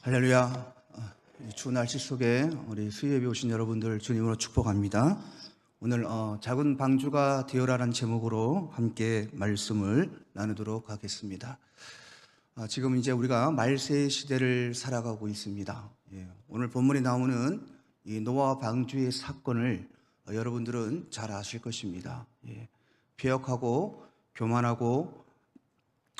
할렐루야. 이 추운 날씨 속에 우리 수요예배 오신 여러분들 주님으로 축복합니다. 오늘 작은 방주가 되어라는 제목으로 함께 말씀을 나누도록 하겠습니다. 지금 이제 우리가 말세 시대를 살아가고 있습니다. 오늘 본문에 나오는 이 노아 방주의 사건을 여러분들은 잘 아실 것입니다. 폐역하고 교만하고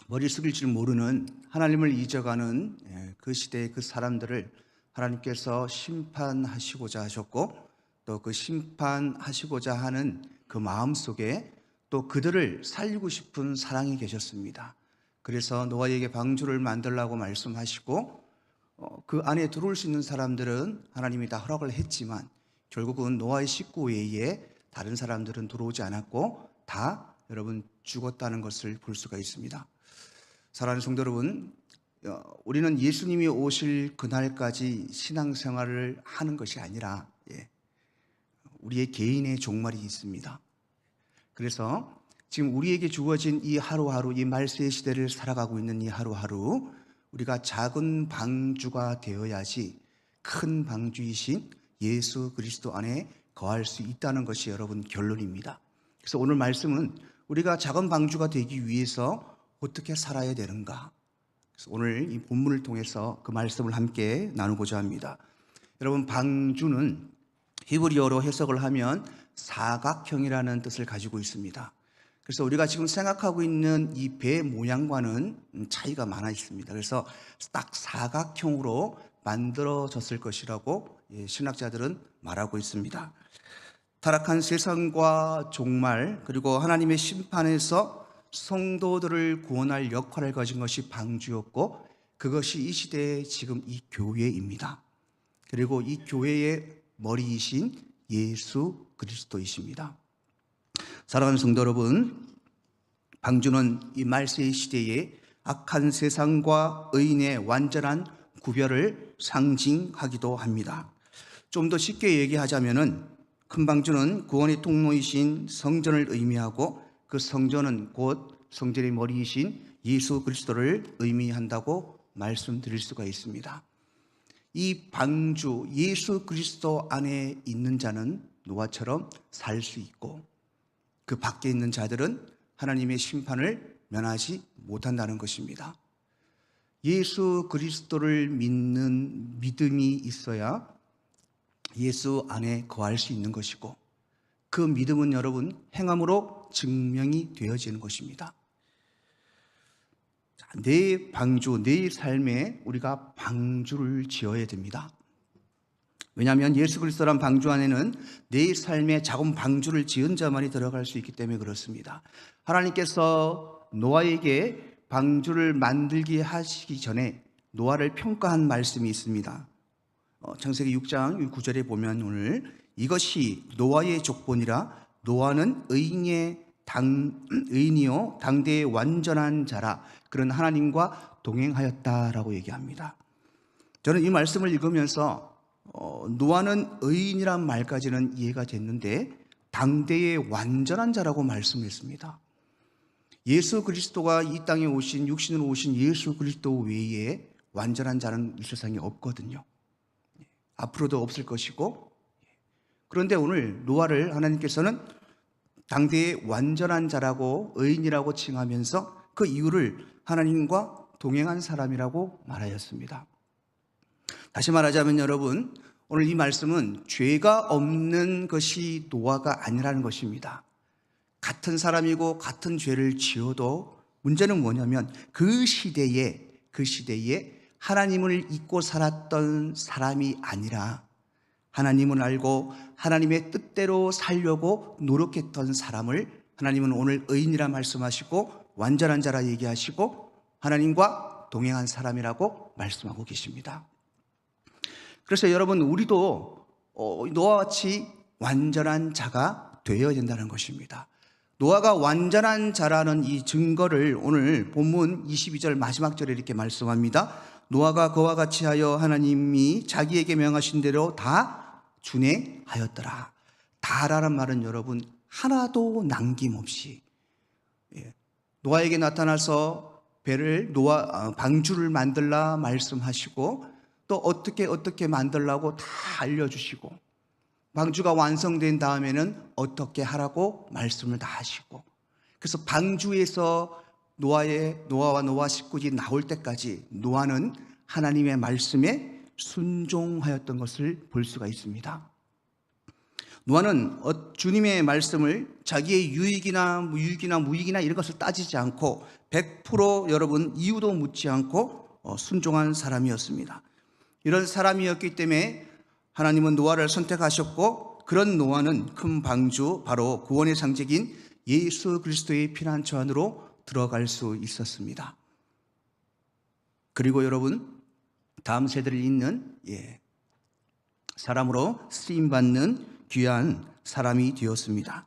머리 숙일 줄 모르는 하나님을 잊어가는 그 시대의 그 사람들을 하나님께서 심판하시고자 하셨고, 또 그 심판하시고자 하는 그 마음 속에 또 그들을 살리고 싶은 사랑이 계셨습니다. 그래서 노아에게 방주를 만들라고 말씀하시고, 그 안에 들어올 수 있는 사람들은 하나님이 다 허락을 했지만 결국은 노아의 식구 외에 다른 사람들은 들어오지 않았고 다 여러분 죽었다는 것을 볼 수가 있습니다. 사랑하는 성도 여러분, 우리는 예수님이 오실 그날까지 신앙생활을 하는 것이 아니라 우리의 개인의 종말이 있습니다. 그래서 지금 우리에게 주어진 이 하루하루, 이 말세의 시대를 살아가고 있는 이 하루하루, 우리가 작은 방주가 되어야지 큰 방주이신 예수 그리스도 안에 거할 수 있다는 것이 여러분 결론입니다. 그래서 오늘 말씀은 우리가 작은 방주가 되기 위해서 어떻게 살아야 되는가? 그래서 오늘 이 본문을 통해서 그 말씀을 함께 나누고자 합니다. 여러분, 방주는 히브리어로 해석을 하면 사각형이라는 뜻을 가지고 있습니다. 그래서 우리가 지금 생각하고 있는 이 배 모양과는 차이가 많아 있습니다. 그래서 딱 사각형으로 만들어졌을 것이라고 신학자들은 말하고 있습니다. 타락한 세상과 종말, 그리고 하나님의 심판에서 성도들을 구원할 역할을 가진 것이 방주였고, 그것이 이 시대의 지금 이 교회입니다. 그리고 이 교회의 머리이신 예수 그리스도이십니다. 사랑하는 성도 여러분, 방주는 이 말세의 시대에 악한 세상과 의인의 완전한 구별을 상징하기도 합니다. 좀 더 쉽게 얘기하자면은 큰 방주는 구원의 통로이신 성전을 의미하고, 그 성전은 곧 성전의 머리이신 예수 그리스도를 의미한다고 말씀드릴 수가 있습니다. 이 방주 예수 그리스도 안에 있는 자는 노아처럼 살 수 있고, 그 밖에 있는 자들은 하나님의 심판을 면하지 못한다는 것입니다. 예수 그리스도를 믿는 믿음이 있어야 예수 안에 거할 수 있는 것이고, 그 믿음은 여러분 행함으로 증명이 되어지는 것입니다. 내 방주, 내 삶에 우리가 방주를 지어야 됩니다. 왜냐하면 예수 그리스도란 방주 안에는 내 삶에 작은 방주를 지은 자만이 들어갈 수 있기 때문에 그렇습니다. 하나님께서 노아에게 방주를 만들게 하시기 전에 노아를 평가한 말씀이 있습니다. 창세기 6장 9절에 보면 오늘 이것이 노아의 족본이라, 노아는 의인이요 당대의 완전한 자라, 그런 하나님과 동행하였다라고 얘기합니다. 저는 이 말씀을 읽으면서 노아는 의인이란 말까지는 이해가 됐는데 당대의 완전한 자라고 말씀했습니다. 예수 그리스도가 이 땅에 오신, 육신으로 오신 예수 그리스도 외에 완전한 자는 이 세상에 없거든요. 앞으로도 없을 것이고, 그런데 오늘 노아를 하나님께서는 당대의 완전한 자라고 의인이라고 칭하면서 그 이유를 하나님과 동행한 사람이라고 말하였습니다. 다시 말하자면 여러분, 오늘 이 말씀은 죄가 없는 것이 노아가 아니라는 것입니다. 같은 사람이고 같은 죄를 지어도 문제는 뭐냐면 그 시대에 하나님을 잊고 살았던 사람이 아니라 하나님을 알고 하나님의 뜻대로 살려고 노력했던 사람을 하나님은 오늘 의인이라 말씀하시고 완전한 자라 얘기하시고 하나님과 동행한 사람이라고 말씀하고 계십니다. 그래서 여러분, 우리도 노아와 같이 완전한 자가 되어야 된다는 것입니다. 노아가 완전한 자라는 이 증거를 오늘 본문 22절 마지막 절에 이렇게 말씀합니다. 노아가 그와 같이 하여 하나님이 자기에게 명하신 대로 다 준행하였더라. 다라는 말은 여러분 하나도 남김없이, 노아에게 나타나서 방주를 만들라 말씀하시고 또 어떻게 만들라고 다 알려주시고, 방주가 완성된 다음에는 어떻게 하라고 말씀을 다 하시고, 그래서 방주에서 노아와 노아 식구들이 나올 때까지 노아는 하나님의 말씀에 순종하였던 것을 볼 수가 있습니다. 노아는 주님의 말씀을 자기의 유익이나 무익이나 이런 것을 따지지 않고 100% 여러분 이유도 묻지 않고 순종한 사람이었습니다. 이런 사람이었기 때문에 하나님은 노아를 선택하셨고, 그런 노아는 큰 방주, 바로 구원의 상징인 예수 그리스도의 피난처 안으로 들어갈 수 있었습니다. 그리고 여러분, 다음 세대를 잇는 사람으로 쓰임받는 귀한 사람이 되었습니다.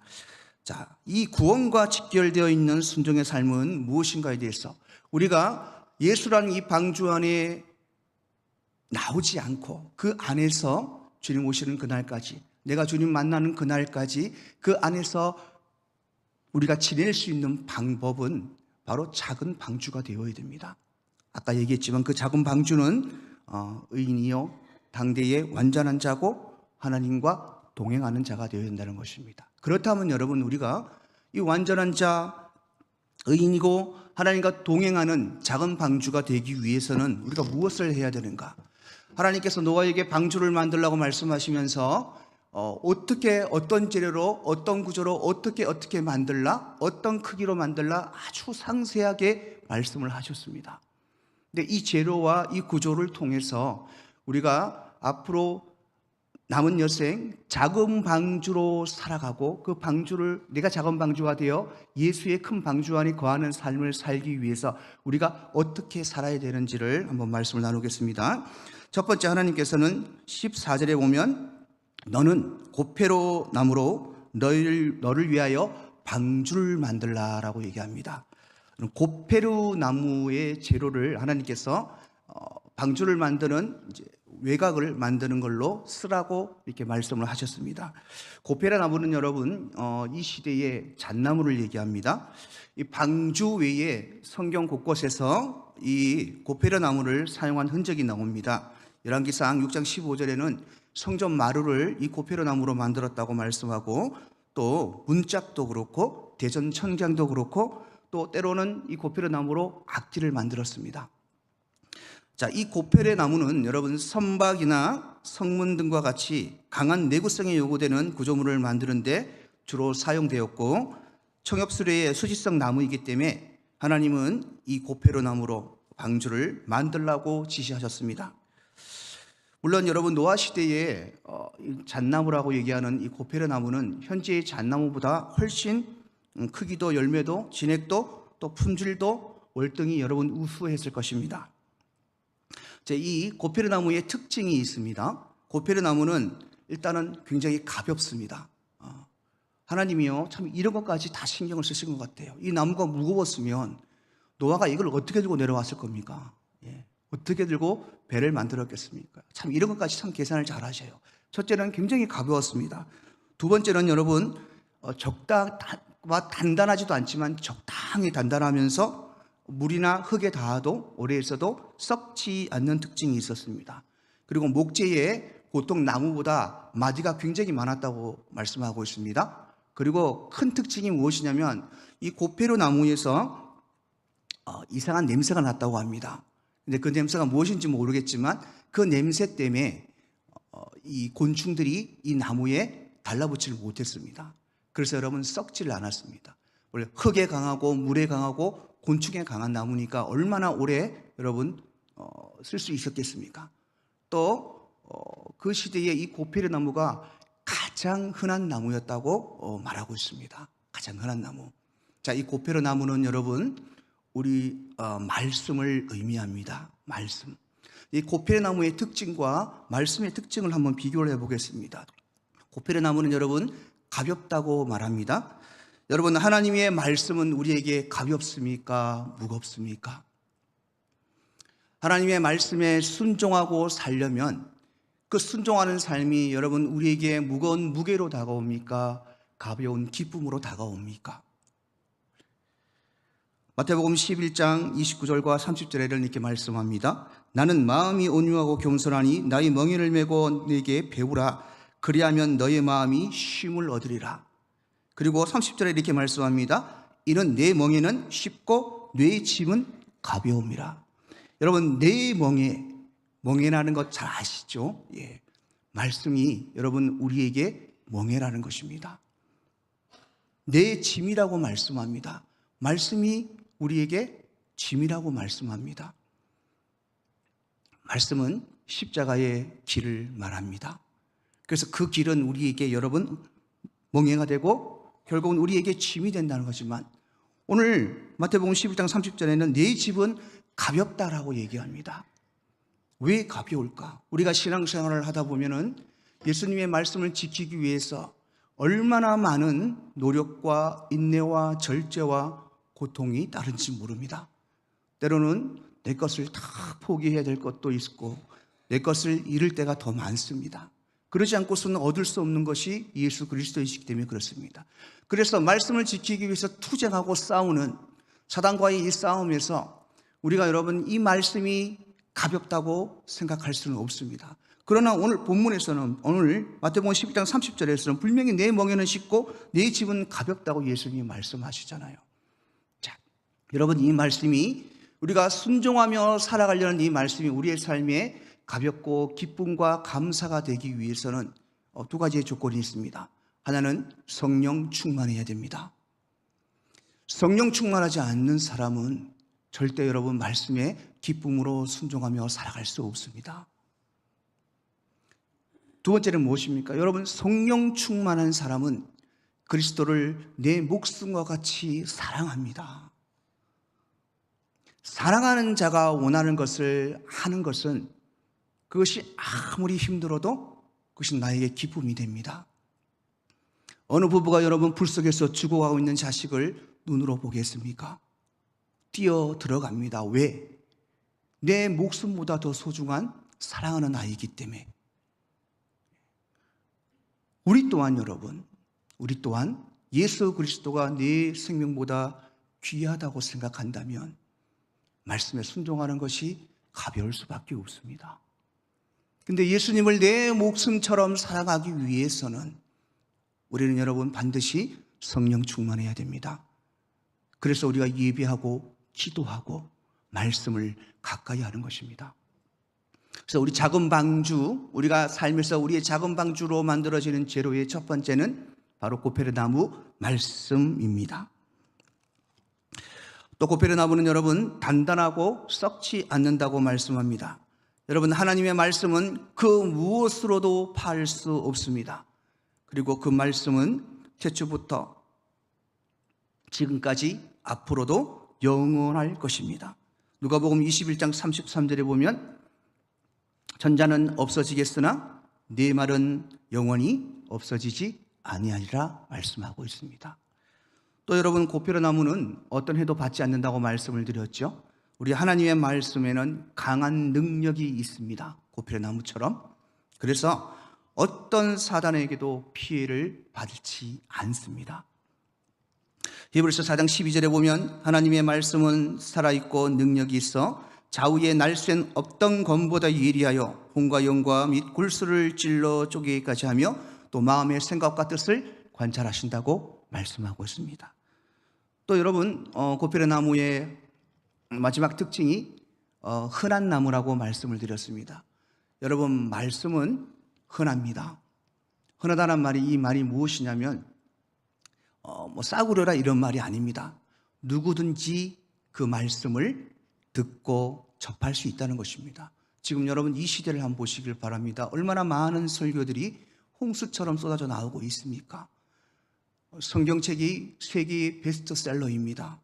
자, 이 구원과 직결되어 있는 순종의 삶은 무엇인가에 대해서 우리가 예수라는 이 방주 안에 나오지 않고 그 안에서 주님 오시는 그날까지, 내가 주님 만나는 그날까지 그 안에서 우리가 지낼 수 있는 방법은 바로 작은 방주가 되어야 됩니다. 아까 얘기했지만 그 작은 방주는 의인이요 당대의 완전한 자고 하나님과 동행하는 자가 되어야 된다는 것입니다. 그렇다면 여러분, 우리가 이 완전한 자, 의인이고 하나님과 동행하는 작은 방주가 되기 위해서는 우리가 무엇을 해야 되는가? 하나님께서 노아에게 방주를 만들라고 말씀하시면서 어떻게, 어떤 재료로, 어떤 구조로, 어떻게 만들라, 어떤 크기로 만들라 아주 상세하게 말씀을 하셨습니다. 근데 이 재료와 이 구조를 통해서 우리가 앞으로 남은 여생 작은 방주로 살아가고, 그 방주를, 내가 작은 방주가 되어 예수의 큰 방주 안에 거하는 삶을 살기 위해서 우리가 어떻게 살아야 되는지를 한번 말씀을 나누겠습니다. 첫 번째, 하나님께서는 14절에 보면 너는 고페로 나무로 너를 위하여 방주를 만들라라고 얘기합니다. 고페루 나무의 재료를 하나님께서 방주를 만드는 외곽을 만드는 걸로 쓰라고 이렇게 말씀을 하셨습니다. 고페라 나무는 여러분 이 시대의 잣나무를 얘기합니다. 이 방주 외에 성경 곳곳에서 이 고페라 나무를 사용한 흔적이 나옵니다. 열왕기상 6장 15절에는 성전 마루를 이 고페라 나무로 만들었다고 말씀하고, 또 문짝도 그렇고 대전 천장도 그렇고 또 때로는 이 고페라 나무로 악기를 만들었습니다. 자, 이 고페라 나무는 여러분 선박이나 성문 등과 같이 강한 내구성이 요구되는 구조물을 만드는데 주로 사용되었고, 청엽수레의 수지성 나무이기 때문에 하나님은 이 고페라 나무로 방주를 만들라고 지시하셨습니다. 물론 여러분 노아 시대에 잣나무라고 얘기하는 이 고페라 나무는 현재의 잣나무보다 훨씬 크기도 열매도 진액도 또 품질도 월등히 여러분 우수했을 것입니다. 이 고페라 나무의 특징이 있습니다. 고페라 나무는 일단은 굉장히 가볍습니다. 하나님이요 참 이런 것까지 다 신경을 쓰신 것 같아요. 이 나무가 무거웠으면 노아가 이걸 어떻게 들고 내려왔을 겁니까? 어떻게 들고 배를 만들었겠습니까? 참 이런 것까지 참 계산을 잘 하셔요. 첫째는 굉장히 가벼웠습니다. 두 번째는 여러분 단단하지도 않지만 적당히 단단하면서 물이나 흙에 닿아도 오래 있어도 썩지 않는 특징이 있었습니다. 그리고 목재에 보통 나무보다 마디가 굉장히 많았다고 말씀하고 있습니다. 그리고 큰 특징이 무엇이냐면 이 고페루 나무에서 이상한 냄새가 났다고 합니다. 근데 그 냄새가 무엇인지 모르겠지만 그 냄새 때문에 이 곤충들이 이 나무에 달라붙지를 못했습니다. 그래서 여러분 썩지를 않았습니다. 원래 흙에 강하고 물에 강하고 곤충에 강한 나무니까 얼마나 오래 여러분 쓸 수 있었겠습니까? 또 그 시대에 이 고페르 나무가 가장 흔한 나무였다고 말하고 있습니다. 가장 흔한 나무. 자, 이 고페르 나무는 여러분 우리 말씀을 의미합니다. 말씀. 이 고페르 나무의 특징과 말씀의 특징을 한번 비교를 해보겠습니다. 고페르 나무는 여러분 가볍다고 말합니다. 여러분 하나님의 말씀은 우리에게 가볍습니까? 무겁습니까? 하나님의 말씀에 순종하고 살려면 그 순종하는 삶이 여러분 우리에게 무거운 무게로 다가옵니까? 가벼운 기쁨으로 다가옵니까? 마태복음 11장 29절과 30절에는 이렇게 말씀합니다. 나는 마음이 온유하고 겸손하니 나의 멍에를 메고 내게 배우라. 그리하면 너의 마음이 쉼을 얻으리라. 그리고 30절에 이렇게 말씀합니다. 이는 내 멍에는 쉽고 내 짐은 가벼움이라. 여러분, 내 멍에라는 것 잘 아시죠? 예. 말씀이 여러분 우리에게 멍에라는 것입니다. 내 짐이라고 말씀합니다. 말씀이 우리에게 짐이라고 말씀합니다. 말씀은 십자가의 길을 말합니다. 그래서 그 길은 우리에게 여러분 멍에가 되고 결국은 우리에게 짐이 된다는 거지만, 오늘 마태복음 11장 30절에는 내 짐은 가볍다라고 얘기합니다. 왜 가벼울까? 우리가 신앙생활을 하다 보면은 예수님의 말씀을 지키기 위해서 얼마나 많은 노력과 인내와 절제와 고통이 따른지 모릅니다. 때로는 내 것을 다 포기해야 될 것도 있고 내 것을 잃을 때가 더 많습니다. 그러지 않고서는 얻을 수 없는 것이 예수 그리스도이시기 때문에 그렇습니다. 그래서 말씀을 지키기 위해서 투쟁하고 싸우는 사단과의 이 싸움에서 우리가 여러분 이 말씀이 가볍다고 생각할 수는 없습니다. 그러나 오늘 본문에서는, 오늘 마태복음 12장 30절에서는 분명히 내 멍에는 쉽고 내 짐은 가볍다고 예수님이 말씀하시잖아요. 자, 여러분 이 말씀이 우리가 순종하며 살아가려는 이 말씀이 우리의 삶에 가볍고 기쁨과 감사가 되기 위해서는 두 가지의 조건이 있습니다. 하나는 성령 충만해야 됩니다. 성령 충만하지 않는 사람은 절대 여러분 말씀에 기쁨으로 순종하며 살아갈 수 없습니다. 두 번째는 무엇입니까? 여러분, 성령 충만한 사람은 그리스도를 내 목숨과 같이 사랑합니다. 사랑하는 자가 원하는 것을 하는 것은 그것이 아무리 힘들어도 그것이 나에게 기쁨이 됩니다. 어느 부부가 여러분 불 속에서 죽어가고 있는 자식을 눈으로 보겠습니까? 뛰어 들어갑니다. 왜? 내 목숨보다 더 소중한 사랑하는 아이이기 때문에. 우리 또한 여러분, 우리 또한 예수 그리스도가 내 생명보다 귀하다고 생각한다면 말씀에 순종하는 것이 가벼울 수밖에 없습니다. 근데 예수님을 내 목숨처럼 사랑하기 위해서는 우리는 여러분 반드시 성령 충만해야 됩니다. 그래서 우리가 예배하고 기도하고 말씀을 가까이 하는 것입니다. 그래서 우리 작은 방주, 우리가 삶에서 우리의 작은 방주로 만들어지는 재료의 첫 번째는 바로 고페르나무 말씀입니다. 또 고페르나무는 여러분 단단하고 썩지 않는다고 말씀합니다. 여러분, 하나님의 말씀은 그 무엇으로도 파할 수 없습니다. 그리고 그 말씀은 태초부터 지금까지 앞으로도 영원할 것입니다. 누가복음 21장 33절에 보면 전자는 없어지겠으나 네 말은 영원히 없어지지 아니하리라 말씀하고 있습니다. 또 여러분, 고페르나무는 어떤 해도 받지 않는다고 말씀을 드렸죠. 우리 하나님의 말씀에는 강한 능력이 있습니다. 고페르나무처럼. 그래서 어떤 사단에게도 피해를 받지 않습니다. 히브리서 4장 12절에 보면 하나님의 말씀은 살아있고 능력이 있어 좌우에 날쌘 어떤 검보다 예리하여 혼과 영과 및 골수를 찔러 쪼개기까지 하며 또 마음의 생각과 뜻을 관찰하신다고 말씀하고 있습니다. 또 여러분, 고페르나무의 마지막 특징이 흔한 나무라고 말씀을 드렸습니다. 여러분, 말씀은 흔합니다. 흔하다는 말이, 이 말이 무엇이냐면 싸구려라 이런 말이 아닙니다. 누구든지 그 말씀을 듣고 접할 수 있다는 것입니다. 지금 여러분 이 시대를 한번 보시길 바랍니다. 얼마나 많은 설교들이 홍수처럼 쏟아져 나오고 있습니까? 성경책이 세계 베스트셀러입니다.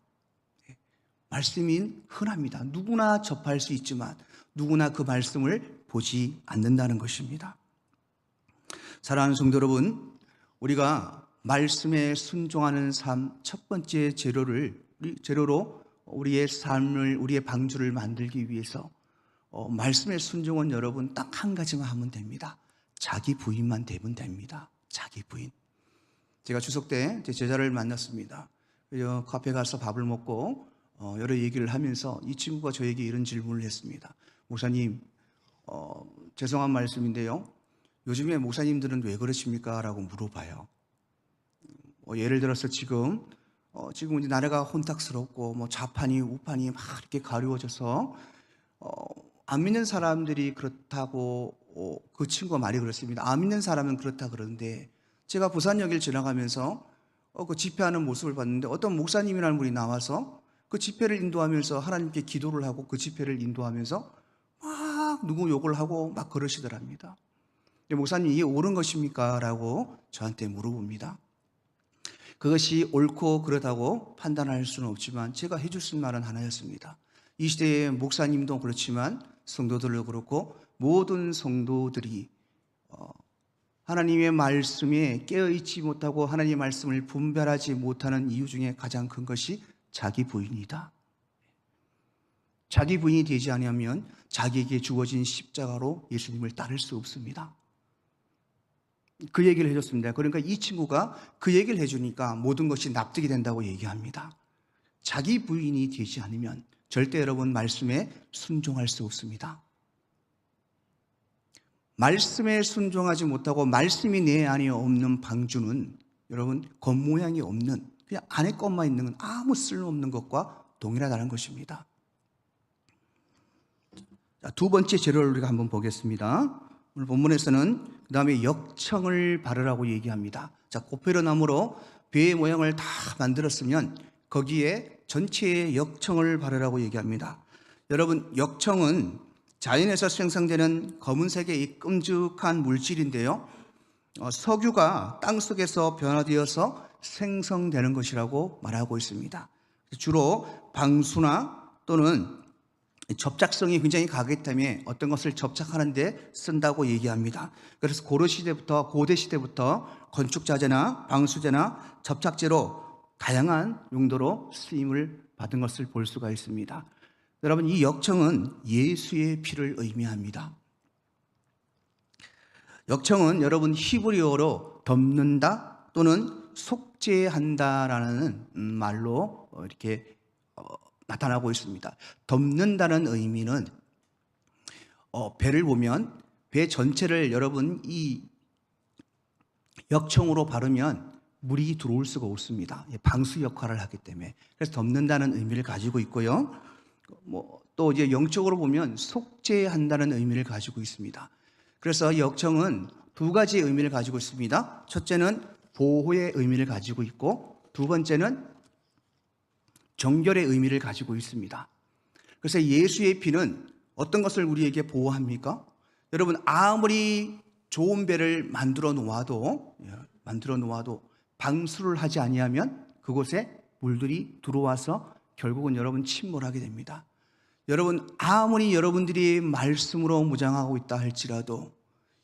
말씀이 흔합니다. 누구나 접할 수 있지만 누구나 그 말씀을 보지 않는다는 것입니다. 사랑하는 성도 여러분, 우리가 말씀에 순종하는 삶 첫 번째 재료로 우리의 삶을, 우리의 방주를 만들기 위해서 말씀의 순종은 여러분 딱 한 가지만 하면 됩니다. 자기 부인만 되면 됩니다. 자기 부인. 제가 추석 때 제 제자를 만났습니다. 카페 가서 밥을 먹고 여러 얘기를 하면서 이 친구가 저에게 이런 질문을 했습니다. 목사님, 죄송한 말씀인데요. 요즘에 목사님들은 왜 그러십니까? 라고 물어봐요. 예를 들어서 지금 이제 나라가 혼탁스럽고 좌판이 우판이 막 이렇게 가려워져서 안 믿는 사람들이 그렇다고 그 친구가 말이 그렇습니다. 안 믿는 사람은 그렇다 그러는데 제가 부산역을 지나가면서 그 집회하는 모습을 봤는데 어떤 목사님이라는 분이 나와서 그 집회를 인도하면서 하나님께 기도를 하고 그 집회를 인도하면서 막 누구 욕을 하고 막 그러시더랍니다. 목사님, 이게 옳은 것입니까? 라고 저한테 물어봅니다. 그것이 옳고 그러다고 판단할 수는 없지만 제가 해줄 수 있는 말은 하나였습니다. 이 시대의 목사님도 그렇지만 성도들도 그렇고 모든 성도들이 하나님의 말씀에 깨어있지 못하고 하나님의 말씀을 분별하지 못하는 이유 중에 가장 큰 것이 자기 부인이다. 자기 부인이 되지 않으면 자기에게 주어진 십자가로 예수님을 따를 수 없습니다. 그 얘기를 해줬습니다. 그러니까 이 친구가 그 얘기를 해주니까 모든 것이 납득이 된다고 얘기합니다. 자기 부인이 되지 않으면 절대 여러분 말씀에 순종할 수 없습니다. 말씀에 순종하지 못하고 말씀이 내 안에 없는 방주는 여러분 겉모양이 없는 그냥 안에 것만 있는 건 아무 쓸모없는 것과 동일하다는 것입니다. 자, 두 번째 재료를 우리가 한번 보겠습니다. 오늘 본문에서는 그 다음에 역청을 바르라고 얘기합니다. 자, 고페르나무로 배의 모양을 다 만들었으면 거기에 전체의 역청을 바르라고 얘기합니다. 여러분, 역청은 자연에서 생성되는 검은색의 이 끔찍한 물질인데요, 석유가 땅속에서 변화되어서 생성되는 것이라고 말하고 있습니다. 주로 방수나 또는 접착성이 굉장히 강하기 때문에 어떤 것을 접착하는 데 쓴다고 얘기합니다. 그래서 고대 시대부터 건축자재나 방수제나 접착제로 다양한 용도로 쓰임을 받은 것을 볼 수가 있습니다. 여러분, 이 역청은 예수의 피를 의미합니다. 역청은 여러분 히브리어로 덮는다 또는 속죄한다라는 말로 이렇게 나타나고 있습니다. 덮는다는 의미는 배를 보면 배 전체를 여러분 이 역청으로 바르면 물이 들어올 수가 없습니다. 방수 역할을 하기 때문에. 그래서 덮는다는 의미를 가지고 있고요. 또 이제 영적으로 보면 속죄한다는 의미를 가지고 있습니다. 그래서 역청은 두 가지 의미를 가지고 있습니다. 첫째는 보호의 의미를 가지고 있고 두 번째는 정결의 의미를 가지고 있습니다. 그래서 예수의 피는 어떤 것을 우리에게 보호합니까? 여러분, 아무리 좋은 배를 만들어 놓아도 방수를 하지 아니하면 그곳에 물들이 들어와서 결국은 여러분 침몰하게 됩니다. 여러분, 아무리 여러분들이 말씀으로 무장하고 있다 할지라도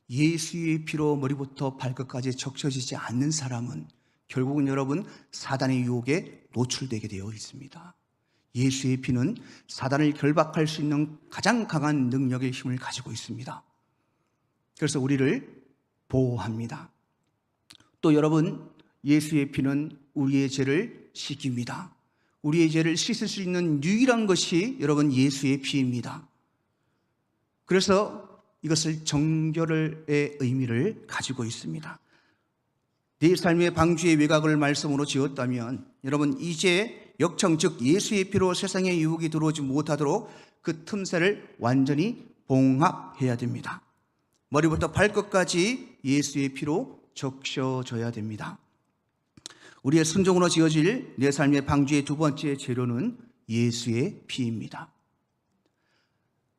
예수의 피로 머리부터 발끝까지 적셔지지 않는 사람은 결국은 여러분 사단의 유혹에 노출되게 되어 있습니다. 예수의 피는 사단을 결박할 수 있는 가장 강한 능력의 힘을 가지고 있습니다. 그래서 우리를 보호합니다. 또 여러분, 예수의 피는 우리의 죄를 씻깁니다. 우리의 죄를 씻을 수 있는 유일한 것이 여러분 예수의 피입니다. 그래서 이것을 정결의 의미를 가지고 있습니다. 내 삶의 방주의 외곽을 말씀으로 지었다면 여러분 이제 역청 즉 예수의 피로 세상에 유혹이 들어오지 못하도록 그 틈새를 완전히 봉합해야 됩니다. 머리부터 발끝까지 예수의 피로 적셔져야 됩니다. 우리의 순종으로 지어질 내 삶의 방주의 두 번째 재료는 예수의 피입니다.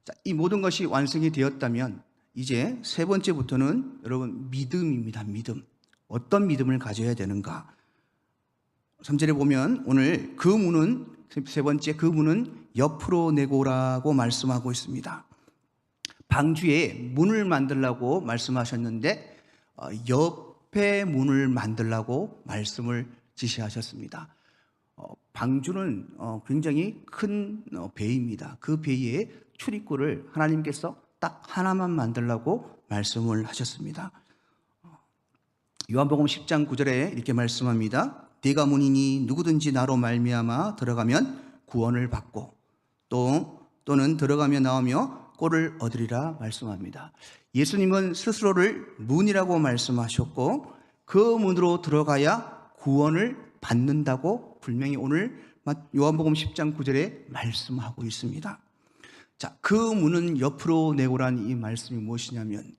자, 이 모든 것이 완성이 되었다면 이제 세 번째부터는 여러분 믿음입니다. 믿음. 어떤 믿음을 가져야 되는가? 3절에 보면 오늘 그 문은 세 번째 그 문은 옆으로 내고라고 말씀하고 있습니다. 방주에 문을 만들라고 말씀하셨는데 옆에 문을 만들라고 말씀을 지시하셨습니다. 방주는 굉장히 큰 배입니다. 그 배의 출입구를 하나님께서 딱 하나만 만들라고 말씀을 하셨습니다. 요한복음 10장 9절에 이렇게 말씀합니다. 내가 문이니 누구든지 나로 말미암아 들어가면 구원을 받고 또는 들어가며 나오며 꼴을 얻으리라 말씀합니다. 예수님은 스스로를 문이라고 말씀하셨고 그 문으로 들어가야 구원을 받는다고 분명히 오늘 요한복음 10장 9절에 말씀하고 있습니다. 자, 그 문은 옆으로 내고란 이 말씀이 무엇이냐면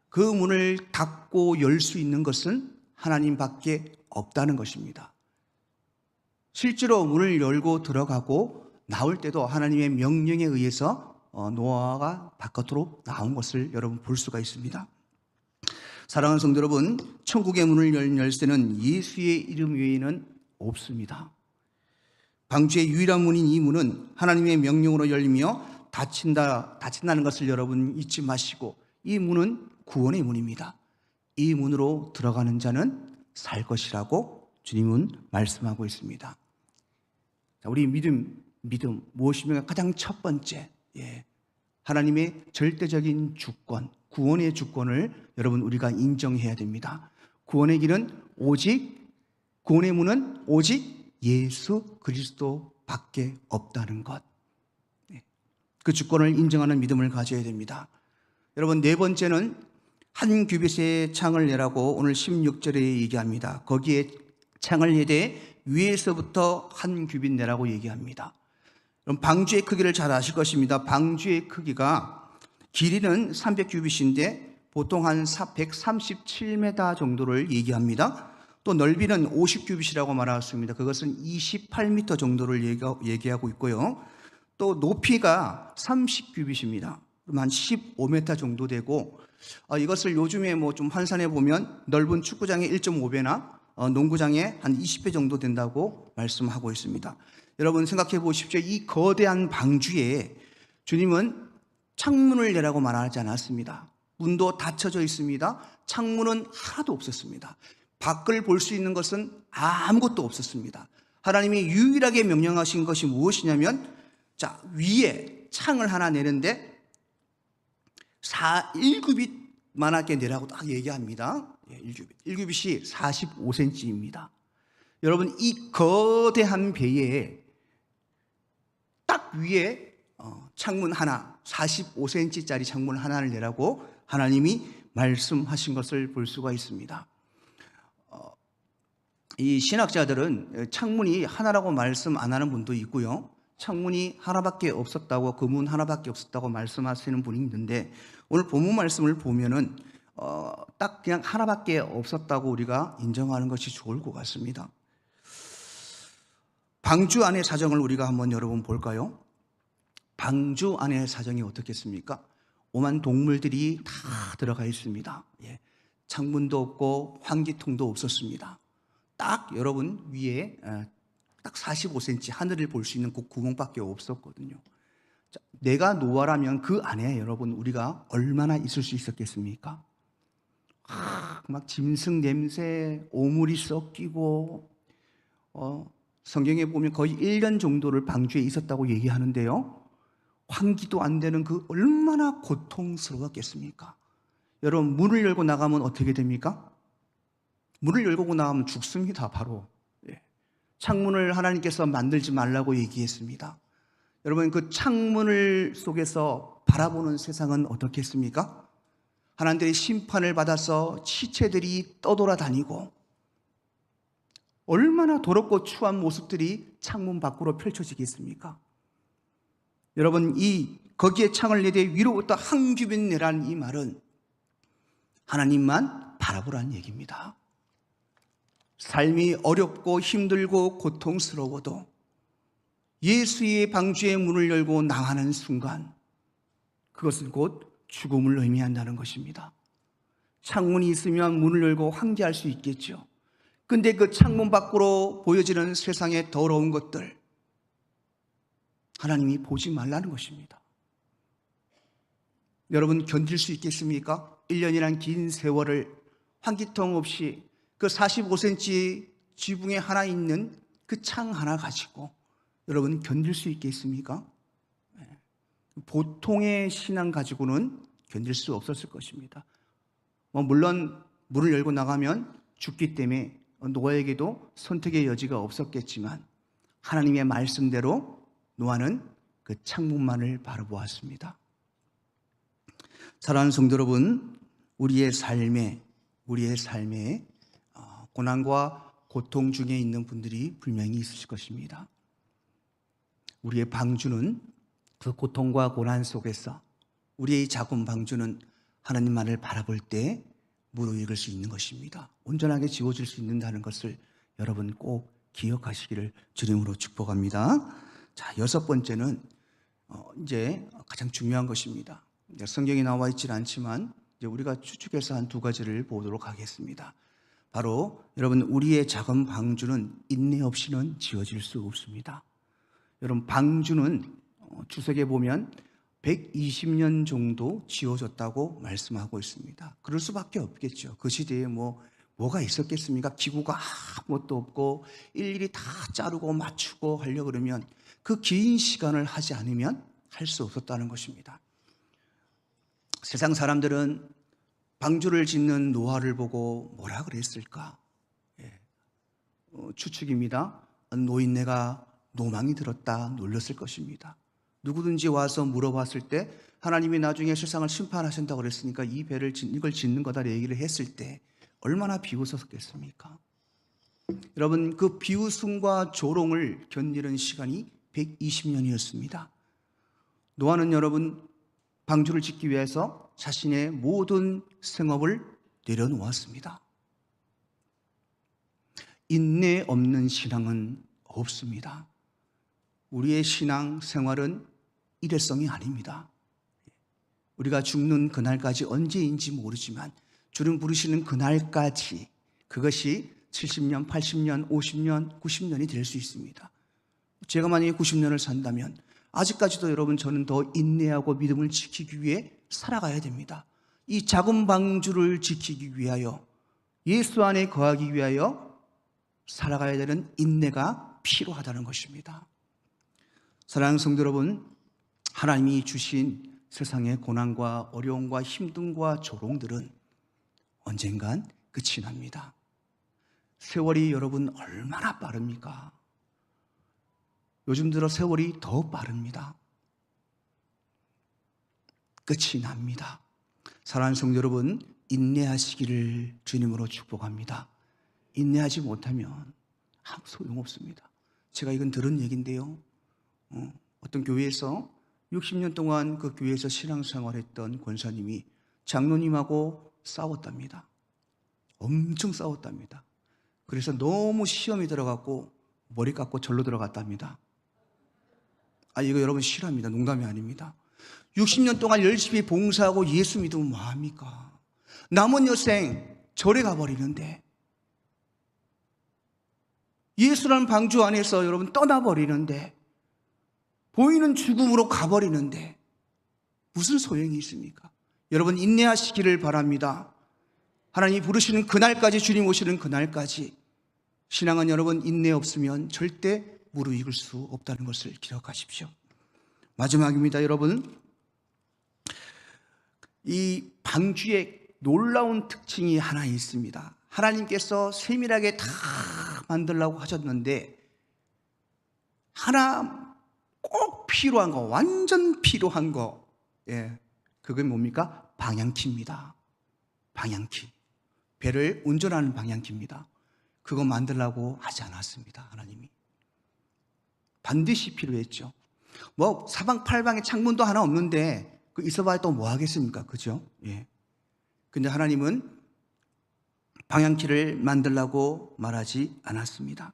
그 문을 닫고 열 수 있는 것은 하나님밖에 없다는 것입니다. 실제로 문을 열고 들어가고 나올 때도 하나님의 명령에 의해서 노아가 바깥으로 나온 것을 여러분 볼 수가 있습니다. 사랑하는 성도 여러분, 천국의 문을 열 열쇠는 예수의 이름 외에는 없습니다. 방주의 유일한 문인 이 문은 하나님의 명령으로 열리며 닫힌다는 것을 여러분 잊지 마시고 이 문은 구원의 문입니다. 이 문으로 들어가는 자는 살 것이라고 주님은 말씀하고 있습니다. 자, 우리 믿음 무엇이며 가장 첫 번째 하나님의 절대적인 주권, 구원의 주권을 여러분 우리가 인정해야 됩니다. 구원의 문은 오직 예수 그리스도밖에 없다는 것. 그 주권을 인정하는 믿음을 가져야 됩니다. 여러분, 네 번째는 한 규빗의 창을 내라고 오늘 16절에 얘기합니다. 거기에 창을 내되 위에서부터 한 규빗 내라고 얘기합니다. 그럼 방주의 크기를 잘 아실 것입니다. 방주의 크기가 길이는 300규빗인데 보통 한 137m 정도를 얘기합니다. 또 넓이는 50규빗이라고 말하였습니다. 그것은 28m 정도를 얘기하고 있고요. 또 높이가 30규빗입니다. 그럼 한 15m 정도 되고 이것을 요즘에 좀 환산해 보면 넓은 축구장의 1.5배나 농구장의 한 20배 정도 된다고 말씀하고 있습니다. 여러분 생각해 보십시오. 이 거대한 방주에 주님은 창문을 내라고 말하지 않았습니다. 문도 닫혀져 있습니다. 창문은 하나도 없었습니다. 밖을 볼 수 있는 것은 아무것도 없었습니다. 하나님이 유일하게 명령하신 것이 무엇이냐면 위에 창을 하나 내는데 1규빗만하게 내라고 딱 얘기합니다. 1규빗이 45cm입니다. 여러분 이 거대한 배에 딱 위에 창문 하나 45cm짜리 창문 하나를 내라고 하나님이 말씀하신 것을 볼 수가 있습니다. 이 신학자들은 창문이 하나라고 말씀 안 하는 분도 있고요. 창문이 하나밖에 없었다고, 그 문 하나밖에 없었다고 말씀하시는 분이 있는데 오늘 본문 말씀을 보면은 딱 그냥 하나밖에 없었다고 우리가 인정하는 것이 좋을 것 같습니다. 방주 안의 사정을 우리가 한번 여러분 볼까요? 방주 안의 사정이 어떻겠습니까? 오만 동물들이 다 들어가 있습니다. 창문도 없고 환기통도 없었습니다. 딱 여러분 위에 딱 45cm 하늘을 볼 수 있는 그 구멍밖에 없었거든요. 내가 노아라면 그 안에 여러분 우리가 얼마나 있을 수 있었겠습니까? 막 짐승 냄새, 오물이 섞이고 성경에 보면 거의 1년 정도를 방주에 있었다고 얘기하는데요. 환기도 안 되는 그 얼마나 고통스러웠겠습니까? 여러분 문을 열고 나가면 어떻게 됩니까? 문을 열고 나가면 죽습니다. 바로. 창문을 하나님께서 만들지 말라고 얘기했습니다. 여러분 그 창문을 속에서 바라보는 세상은 어떻겠습니까? 하나님들의 심판을 받아서 시체들이 떠돌아다니고 얼마나 더럽고 추한 모습들이 창문 밖으로 펼쳐지겠습니까? 여러분 거기에 창을 내되 위로부터 한 규빗 내란 이 말은 하나님만 바라보라는 얘기입니다. 삶이 어렵고 힘들고 고통스러워도 예수의 방주의 문을 열고 나가는 순간 그것은 곧 죽음을 의미한다는 것입니다. 창문이 있으면 문을 열고 환기할 수 있겠죠. 근데 그 창문 밖으로 보여지는 세상의 더러운 것들 하나님이 보지 말라는 것입니다. 여러분 견딜 수 있겠습니까? 1년이란 긴 세월을 환기통 없이 그 45cm 지붕에 하나 있는 그 창 하나 가지고 여러분 견딜 수 있겠습니까? 보통의 신앙 가지고는 견딜 수 없었을 것입니다. 물론 문을 열고 나가면 죽기 때문에 노아에게도 선택의 여지가 없었겠지만 하나님의 말씀대로 노아는 그 창문만을 바라보았습니다. 사랑하는 성도 여러분, 우리의 삶에 고난과 고통 중에 있는 분들이 분명히 있으실 것입니다. 우리의 방주는 그 고통과 고난 속에서 우리의 작은 방주는 하나님만을 바라볼 때 무르익을 수 있는 것입니다. 온전하게 지워질 수 있는다는 것을 여러분 꼭 기억하시기를 주님으로 축복합니다. 자, 6번째는 이제 가장 중요한 것입니다. 성경에 나와 있지는 않지만 이제 우리가 추측해서 한 2가지를 보도록 하겠습니다. 바로 여러분, 우리의 작은 방주는 인내 없이는 지어질 수 없습니다. 여러분, 방주는 주석에 보면 120년 정도 지어졌다고 말씀하고 있습니다. 그럴 수밖에 없겠죠. 그 시대에 뭐가 있었겠습니까? 기구가 아무것도 없고 일일이 다 자르고 맞추고 하려고 그러면 그 긴 시간을 하지 않으면 할 수 없었다는 것입니다. 세상 사람들은 방주를 짓는 노아를 보고 뭐라 그랬을까? 추측입니다. 노인네가 노망이 들었다 놀렸을 것입니다. 누구든지 와서 물어봤을 때 하나님이 나중에 세상을 심판하신다고 그랬으니까 이걸 짓는 거다 얘기를 했을 때 얼마나 비웃었겠습니까? 여러분, 그 비웃음과 조롱을 견디는 시간이 120년이었습니다. 노아는 여러분, 방주를 짓기 위해서 자신의 모든 생업을 내려놓았습니다. 인내 없는 신앙은 없습니다. 우리의 신앙 생활은 일회성이 아닙니다. 우리가 죽는 그날까지 언제인지 모르지만 주님 부르시는 그날까지, 그것이 70년, 80년, 50년, 90년이 될 수 있습니다. 제가 만약에 90년을 산다면 아직까지도 여러분, 저는 더 인내하고 믿음을 지키기 위해 살아가야 됩니다. 이 작은 방주를 지키기 위하여, 예수 안에 거하기 위하여 살아가야 되는 인내가 필요하다는 것입니다. 사랑하는 성도 여러분, 하나님이 주신 세상의 고난과 어려움과 힘듦과 조롱들은 언젠간 끝이 납니다. 세월이 여러분 얼마나 빠릅니까? 요즘 들어 세월이 더 빠릅니다. 끝이 납니다. 사랑하는 성도 여러분, 인내하시기를 주님으로 축복합니다. 인내하지 못하면 아무 소용없습니다. 제가 이건 들은 얘기인데요, 어떤 교회에서 60년 동안 그 교회에서 신앙생활했던 권사님이 장로님하고 싸웠답니다. 엄청 싸웠답니다. 그래서 너무 시험이 들어갔고 머리 깎고 절로 들어갔답니다. 이거 여러분 실화입니다. 농담이 아닙니다. 60년 동안 열심히 봉사하고 예수 믿으면 뭐합니까? 남은 여생 절에 가버리는데, 예수라는 방주 안에서 여러분 떠나버리는데, 보이는 죽음으로 가버리는데 무슨 소용이 있습니까? 여러분, 인내하시기를 바랍니다. 하나님이 부르시는 그날까지, 주님 오시는 그날까지 신앙은 여러분 인내 없으면 절대 무르익을 수 없다는 것을 기억하십시오. 마지막입니다. 여러분, 이 방주의 놀라운 특징이 하나 있습니다. 하나님께서 세밀하게 다 만들라고 하셨는데 하나 꼭 필요한 거, 완전 필요한 거, 그게 뭡니까? 방향키입니다. 방향키. 배를 운전하는 방향키입니다. 그거 만들라고 하지 않았습니다. 하나님이. 반드시 필요했죠. 사방팔방에 창문도 하나 없는데 그 있어봐야 또 뭐 하겠습니까? 그죠? 근데 하나님은 방향키를 만들라고 말하지 않았습니다.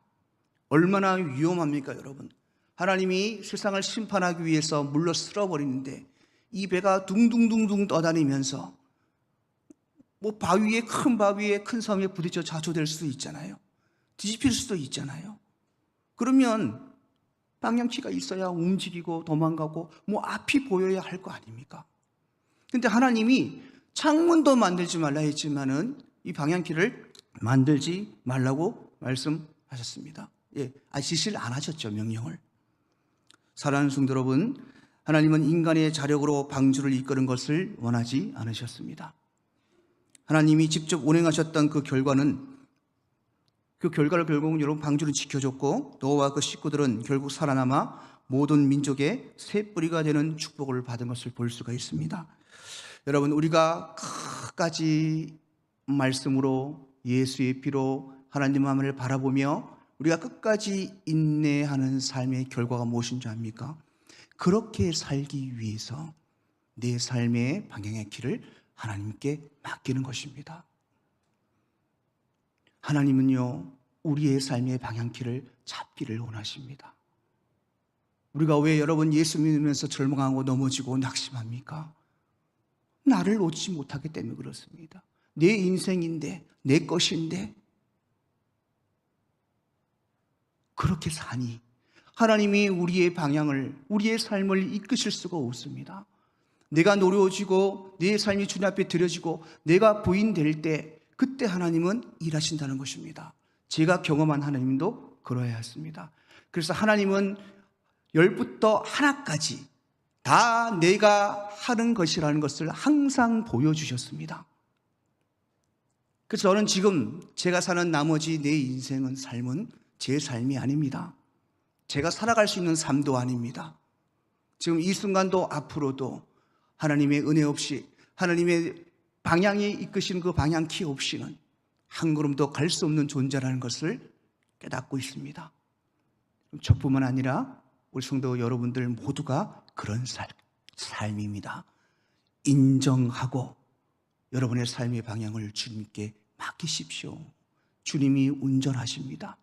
얼마나 위험합니까, 여러분? 하나님이 세상을 심판하기 위해서 물로 쓸어버리는데 이 배가 둥둥둥둥 떠다니면서 큰 바위에 큰 섬에 부딪혀 좌초될 수도 있잖아요. 뒤집힐 수도 있잖아요. 그러면 방향키가 있어야 움직이고 도망가고 앞이 보여야 할 거 아닙니까? 근데 하나님이 창문도 만들지 말라 했지만은 이 방향키를 만들지 말라고 말씀하셨습니다. 지시를 안 하셨죠, 명령을. 사랑하는 성도 여러분, 하나님은 인간의 자력으로 방주를 이끄는 것을 원하지 않으셨습니다. 하나님이 직접 운행하셨던 그 결과는 그 결과를 결국은 여러분 방주는 지켜줬고 노아와 그 식구들은 결국 살아남아 모든 민족의 새 뿌리가 되는 축복을 받은 것을 볼 수가 있습니다. 여러분, 우리가 끝까지 말씀으로 예수의 피로 하나님 마음을 바라보며 우리가 끝까지 인내하는 삶의 결과가 무엇인 줄 압니까? 그렇게 살기 위해서 내 삶의 방향의 길을 하나님께 맡기는 것입니다. 하나님은요, 우리의 삶의 방향키를 잡기를 원하십니다. 우리가 왜 여러분 예수 믿으면서 절망하고 넘어지고 낙심합니까? 나를 놓지 못하기 때문에 그렇습니다. 내 인생인데, 내 것인데 그렇게 사니 하나님이 우리의 방향을, 우리의 삶을 이끄실 수가 없습니다. 내가 노려지고 내 삶이 주님 앞에 드려지고 내가 부인될 때 그때 하나님은 일하신다는 것입니다. 제가 경험한 하나님도 그러해야 했습니다. 그래서 하나님은 열부터 하나까지 다 내가 하는 것이라는 것을 항상 보여주셨습니다. 그래서 저는 지금 제가 사는 나머지 내 인생은 삶은 제 삶이 아닙니다. 제가 살아갈 수 있는 삶도 아닙니다. 지금 이 순간도 앞으로도 하나님의 은혜 없이 하나님의 방향이 이끄시는 그 방향키 없이는 한 걸음도 갈 수 없는 존재라는 것을 깨닫고 있습니다. 저뿐만 아니라 우리 성도 여러분들 모두가 그런 삶입니다. 인정하고 여러분의 삶의 방향을 주님께 맡기십시오. 주님이 운전하십니다.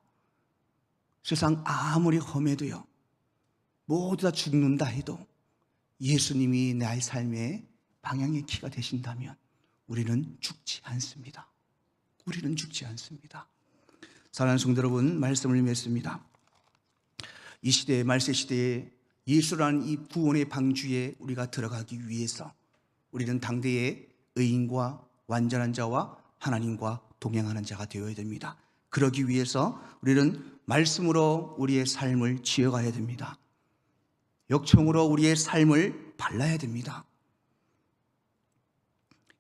세상 아무리 험해도요, 모두 다 죽는다 해도 예수님이 나의 삶의 방향의 키가 되신다면 우리는 죽지 않습니다. 우리는 죽지 않습니다. 사랑하는 성도 여러분, 말씀을 맺습니다. 이 시대에, 말세 시대에 예수라는 이 구원의 방주에 우리가 들어가기 위해서 우리는 당대의 의인과 완전한 자와 하나님과 동행하는 자가 되어야 됩니다. 그러기 위해서 우리는 말씀으로 우리의 삶을 지어가야 됩니다. 역청으로 우리의 삶을 발라야 됩니다.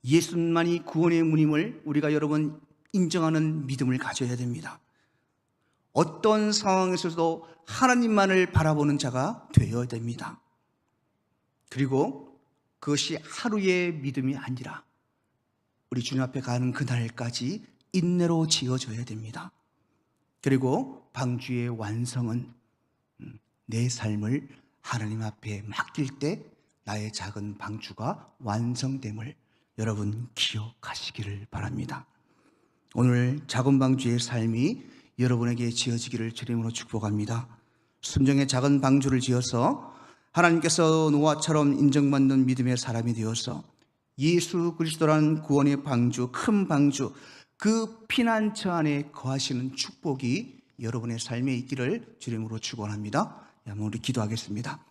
예수만이 구원의 문임을 우리가 여러분 인정하는 믿음을 가져야 됩니다. 어떤 상황에서도 하나님만을 바라보는 자가 되어야 됩니다. 그리고 그것이 하루의 믿음이 아니라 우리 주님 앞에 가는 그날까지 인내로 지어져야 됩니다. 그리고 방주의 완성은 내 삶을 하나님 앞에 맡길 때 나의 작은 방주가 완성됨을 여러분 기억하시기를 바랍니다. 오늘 작은 방주의 삶이 여러분에게 지어지기를 주님으로 축복합니다. 순종의 작은 방주를 지어서 하나님께서 노아처럼 인정받는 믿음의 사람이 되어서 예수 그리스도라는 구원의 방주, 큰 방주, 그 피난처 안에 거하시는 축복이 여러분의 삶에 있기를 주님으로 축원합니다. 한번 우리 기도하겠습니다.